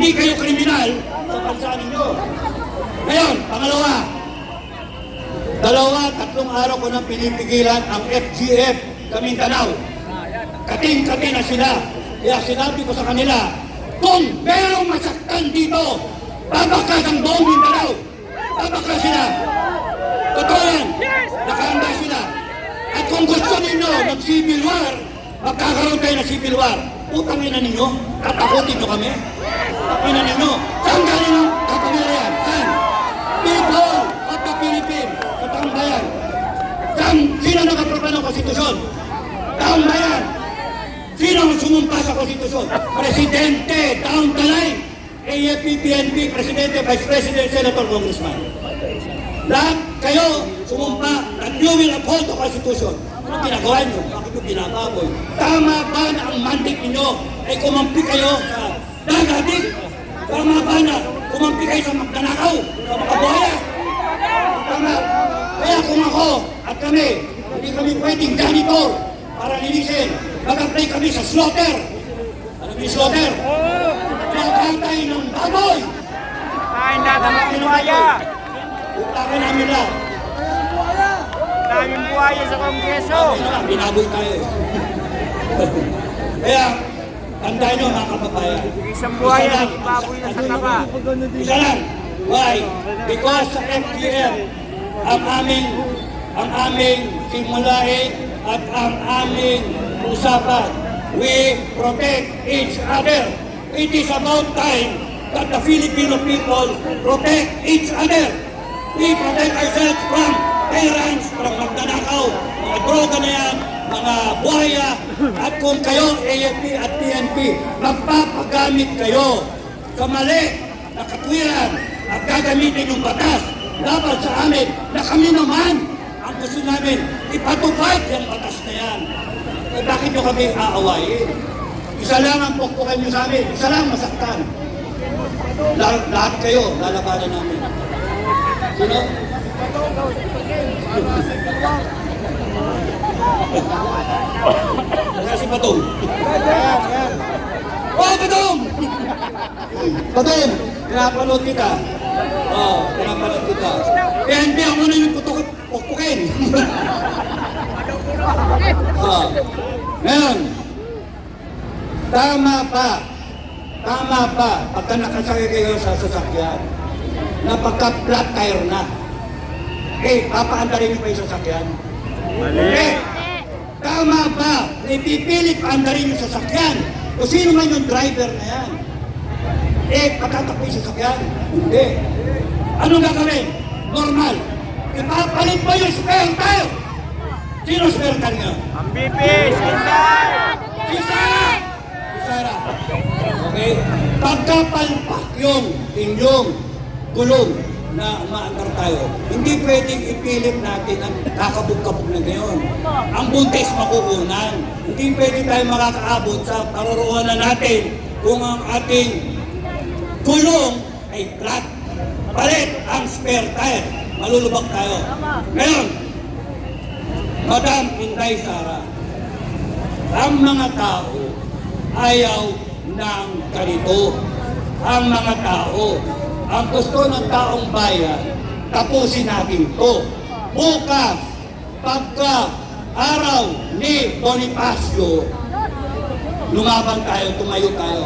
Hindi kayo kriminal sa bansa ninyo. Ngayon, pangalawa, 2-3 araw ko nang pinipigilan ang FGF sa Mindanao. Kating-kati na sila. Kaya sinabi ko sa kanila, kung merong masaktan dito, babakas ang buong Mindanao. Babakas sila. Totoo yan. Nakahanda sila. At kung gusto ninyo ng civil war, magkakaroon kayo ng civil war. Utangin na ninyo. Tatakutin nyo kami. Utangin na ninyo. Saan galing ang kapangyarihan? Saan? People of the Philippines. Sa taong bayan. Saan? Sino nag-aproba ng konstitusyon? Taong bayan. Sino ang sumumpa sa konstitusyon? Presidente, down the line. AFP, PNP, Presidente, Vice President, Senator, Congressman. Lahat kayo sumumpa that you will uphold the Constitution. Ano ginagawa nyo? Bakit nyo binababoy? Tama ba na ang mandate ninyo ay kumampi kayo sa dagatik? Tama ba na kumampi kayo sa magnanakaw? Sa makabuhaya? Tama. Kaya kung ako at kami, hindi kami pwedeng janitor para linisin. Mag-apply kami sa slaughter. Alam niyo slaughter? Magkatay ng baboy. Kain natin ng buhaya. Utakin namin lang. Daming buhaya sa Kongreso. Binaboy tayo. Kaya, tandaan nyo mga kababayan. Isang buhaya, baboy na sa taba. Isa lang. Why? Because sa FGM, ang aming simulain at ang aming usapan, we protect each other. It is about time that the Filipino people protect each other. We protect ourselves from tyrants, from magnanakaw, mga droga na yan, mga buhaya, at kung kayo, AFP at PNP, magpapagamit kayo sa mali na katwiran at gagamitin yung batas laban sa amin na kami naman ang gusto namin ipatupad yung batas na yan. Eh, bakit nyo kami aawayin? Isa lang ang pukpukan nyo sa amin, isa lang masaktan. Lahat kayo, lalabanan namin. Sino? Si Patong. Oh, Patong! Patong, pinapanood kita. Oh, pinapanood kita. Eh, hindi ako na yung pukpukin. Ngayon, tama pa, pagka nakasakay kayo sa sasakyan, na pagka-flat tire na, eh, papaandarin niyo pa yung sasakyan? Mali. Tama ba, na ipipilit paandarin yung sasakyan? O sino man yung driver na yan? Eh, patatakbo yung sasakyan? Hindi. Anong gagawin? Normal. Ipapalit mo yung spare tire? Sino spare tire nga? Ang BP, Sinday! Si Sara! Si Sara. Okay? Pagkapalpak yung inyong gulong na umaandar tayo, hindi pwedeng ipilit natin ang kakabog-kabog na ngayon. Ang buntis makukunan. Hindi pwede tayo makakaabot sa paroroonan natin kung ang ating gulong ay flat. Palit ang spare tire. Malulubak tayo. Ngayon, Madam Inday Sara, ang mga tao ayaw ng ganito. Ang mga tao, ang gusto ng taong bayan, tapusin natin to. Bukas, pagka araw ni Bonifacio, lumaban tayo, tumayo tayo.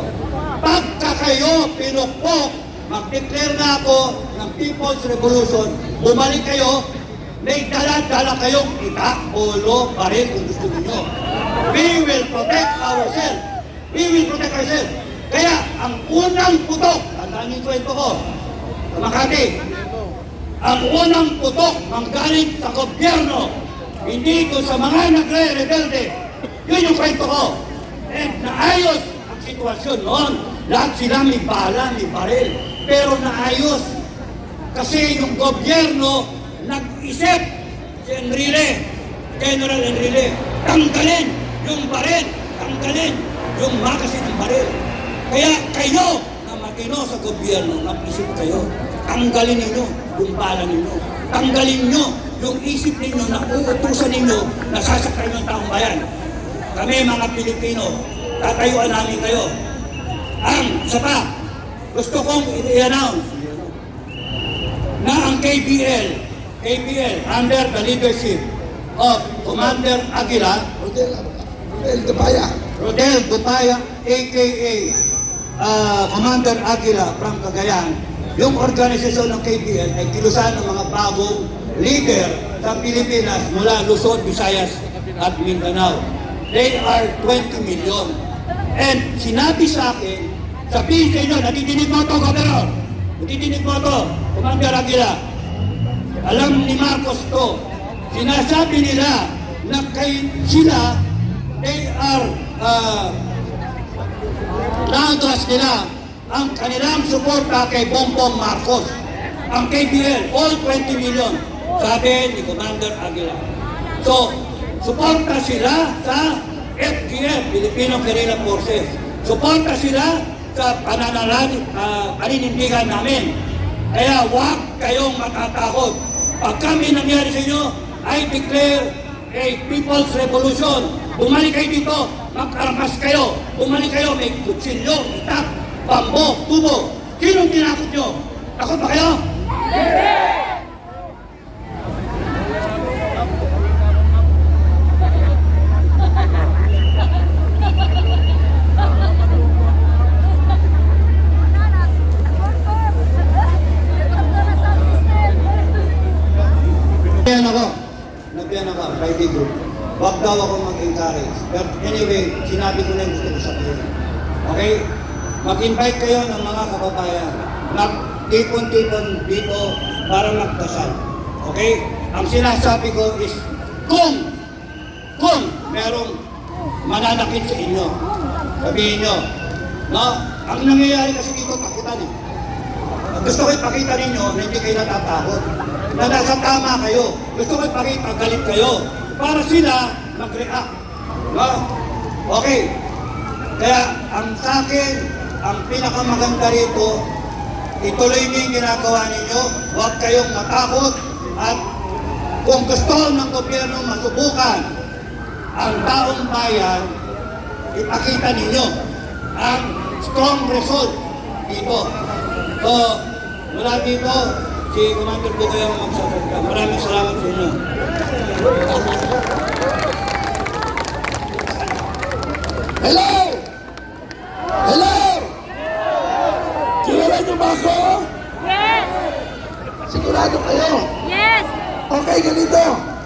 Pagka kayo pinukpok, mag-declare na ako ng People's Revolution, bumalik kayo, may dala-dala kayong itak, polo, baril kung gusto niyo. We will protect ourselves. We will protect ourselves. Kaya, ang unang putok, tandaan yung kwento ko, sa Makati, ang unang putok manggaling sa gobyerno, hindi ko sa mga nagre-rebelde. Yun yung kwento ko. And naayos ang sitwasyon noon. Lahat sila may bala, may baril. Pero naayos. Kasi yung gobyerno nag-isip, si Enrile, General Enrile, tanggalin yung baril, tanggalin yung magasin ng baril. Kaya kayo na matino sa gobyerno, nag-isip kayo, tanggalin ninyo yung bala ninyo. Tanggalin nyo yung isip ninyo na uutusan ninyo na sasakay ng taong bayan. Kami mga Pilipino, tatayuan namin kayo. Ang isa pa, gusto kong i-announce na ang KBL, under the leadership of Commander Aguila, Rodel Dupaya, aka Commander Aguila from Cagayan, yung organisasyon ng KBL ay kilusan ng mga bagong leader sa Pilipinas mula Luzon, Visayas at Mindanao. They are 20 million. And sinabi sa akin, sabihin sa inyo, natidinig mo ito, Governor, natidinig mo ito, Commander Aguila, alam ni Marcos to, sinasabi nila na sila, they are, na-address nila ang kanilang suporta kay Bongbong Marcos. Ang KBL, all 20 million, sabi ni Commander Aguila. So, suporta sila sa FGF, Filipino Guerrilla Forces. Suporta sila sa paninindigan namin. Kaya huwag kayong matatakot. Pag kami nangyari sa inyo, I declare a People's Revolution. Bumalik kayo dito, mag-armas kayo. Bumalik kayo, may kutsilyo, itak, bambo, tubo. Sinong tinakot nyo? Takot ba kayo? Nagbiyan ako, private group. Huwag daw ako mag-encourage. But anyway, sinabi ko na yung gusto ko sabihin. Okay? Mag-invite kayo ng mga kababayan. Magtipon-tipon dito para magdasal. Okay? Ang sinasabi ko is, kung merong mananakit sa inyo, sabihin nyo, no? Ang nangyayari kasi dito, takutan eh. Gusto ko ipakita ninyo na hindi kayo natatakot. Na nasa tama kayo. Gusto ko ipakita, galit kayo. Para sila mag-react. No? Okay. Kaya ang sa akin, ang pinakamaganda rito, ituloy niyo yung ginagawa ninyo. Huwag kayong matakot. At kung gusto ng gobyerno masubukan ang taong bayan, ipakita ninyo ang strong result dito. So, mula dito, si Commander po kayo magsasalita. Maraming salamat sa inyo. Hello! Hello! Kilala niyo ba ako? Yes! Sigurado kayo? Yes! Okay, ganito.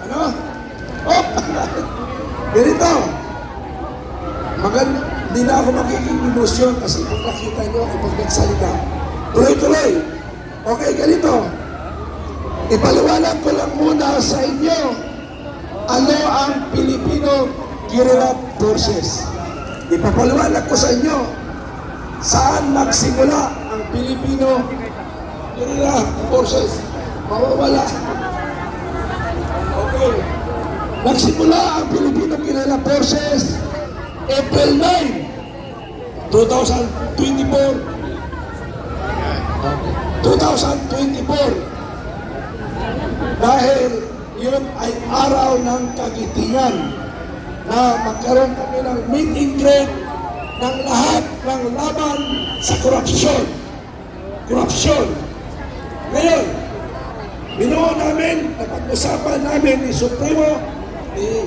Ano? Oh! Ganito. Hindi na ako magiging emosyon kasi kung nakita niyo ako pag nagsalita. Tuloy-tuloy. Okay, ganito. Ipaliwanag ko lang muna sa inyo ano ang Filipino Guerrilla Forces. Ipapaliwanag ko sa inyo saan nagsimula ang Filipino Guerrilla Forces. Mawawala. Okay. Nagsimula ang Filipino Guerrilla Forces April 9, 2024. 2024 dahil yun ay araw ng kagitingan na magkaroon kami ng meet and greet ng lahat ng laban sa korupsyon. Ngayon, binuo namin, napag-usapan namin ni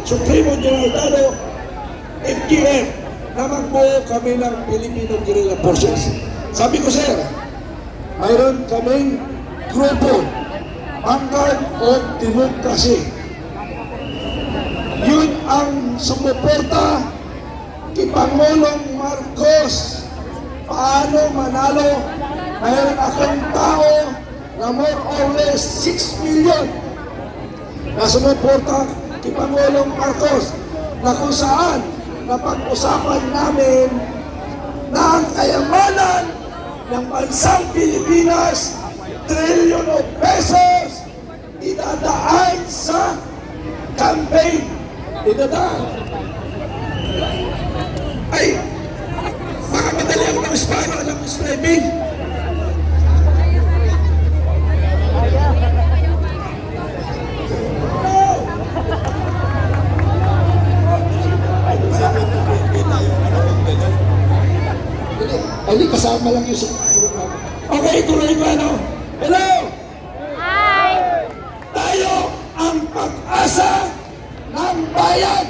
Supremo General Dado FGF na magbuo kami ng Filipino Guerrilla Forces. Sabi ko, sir, mayroon kaming grupo, Vanguard of Democracy. Yun ang sumuporta kay Pangulong Marcos. Paano manalo? Mayroon akong tao na more or less 6 million na sumuporta kay Pangulong Marcos na kung saan napag-usapan namin na ang kayamanan ng bansang Pilipinas, trillion of pesos, idadaan sa campaign. Idadaan. Ay, baka madali ako ng Espano, alam ko striving. Ay, kasama lang yung Okay, tuloy ko ano. Hello! Hi! Tayo ang pag-asa ng bayan.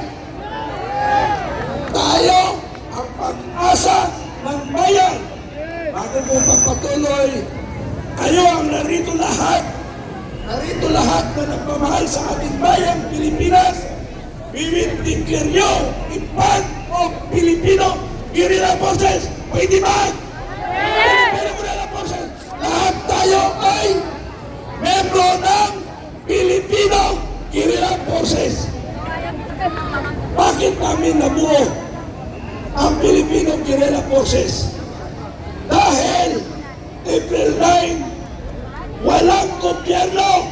Tayo ang pag-asa ng bayan. Bago mo pagpatuloy, kayo ang narito lahat. Narito lahat na nagmamahal sa ating bayan, Pilipinas. We will declare you in part of Filipino Guerrilla Forces. Pwede ba? Filipino Guerrilla Forces. Lahat tayo ay membro ng Filipino Guerrilla Forces. Bakit namin nabuo ang Filipino Guerrilla Forces? Dahil April 9, walang gobyerno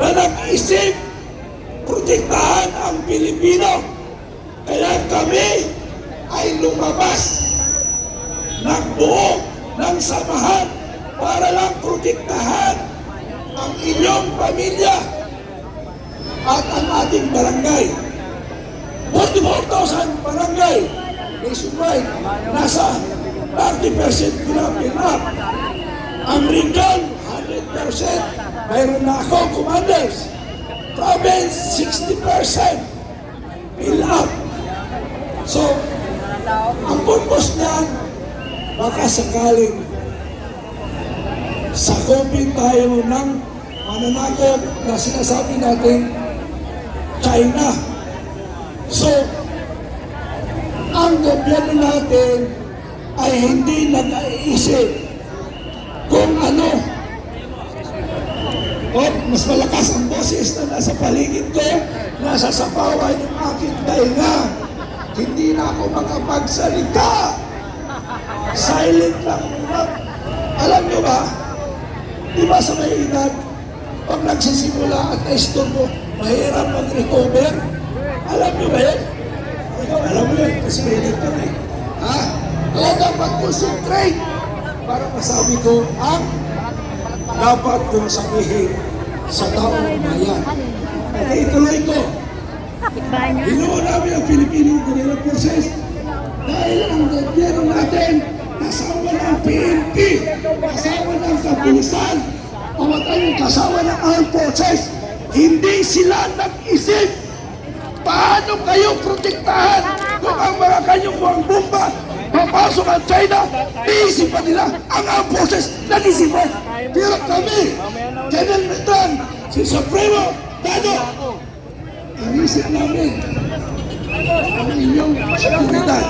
na nag-isip protektahan ang Pilipino. Kaya kami ay lumabas ng buo ng samahan para lang protektahan ang inyong pamilya at ang ating barangay. 44,000 barangay nationwide, nasa 30% grabbing up. Ang region, 100%. Mayroon na ako, commanders. Province, 60% fill up. So, ang purpose niyan, baka sakaling sakupin tayo ng mananakot na sinasabi natin China. So, ang gobyerno natin ay hindi nag-iisip kung ano. O, mas malakas ang boses na nasa paligid ko, nasa sapawan ng aking dahinga. Hindi na ako makapagsalita. Silent lang. Alam nyo ba, di ba sa may edad, pag nagsisimula at naistorbo, mahirap mag-recover? Alam nyo ba yan? Ikaw, alam mo yun, kasi may edad ka na eh. Ha? Kaya dapat concentrate para masabi ko ang dapat kong sabihin sa taong bayan. Okay, ituloy ko. Kapitbahay niya. Binuo namin ang Filipino Guerrilla Forces dahil ang gobyerno natin kasama ng PNP, kasama ng kapulisan, ang kasama ng armed forces. Hindi sila nag-isip paano kayo protektahan kung ang mga kanyang buwang bomba papasok ang China, iisip pa nila ang armed forces nag-isip mo. Pero kami, General Beltran, si Supremo, Dado, inisip namin ang inyong seguridad.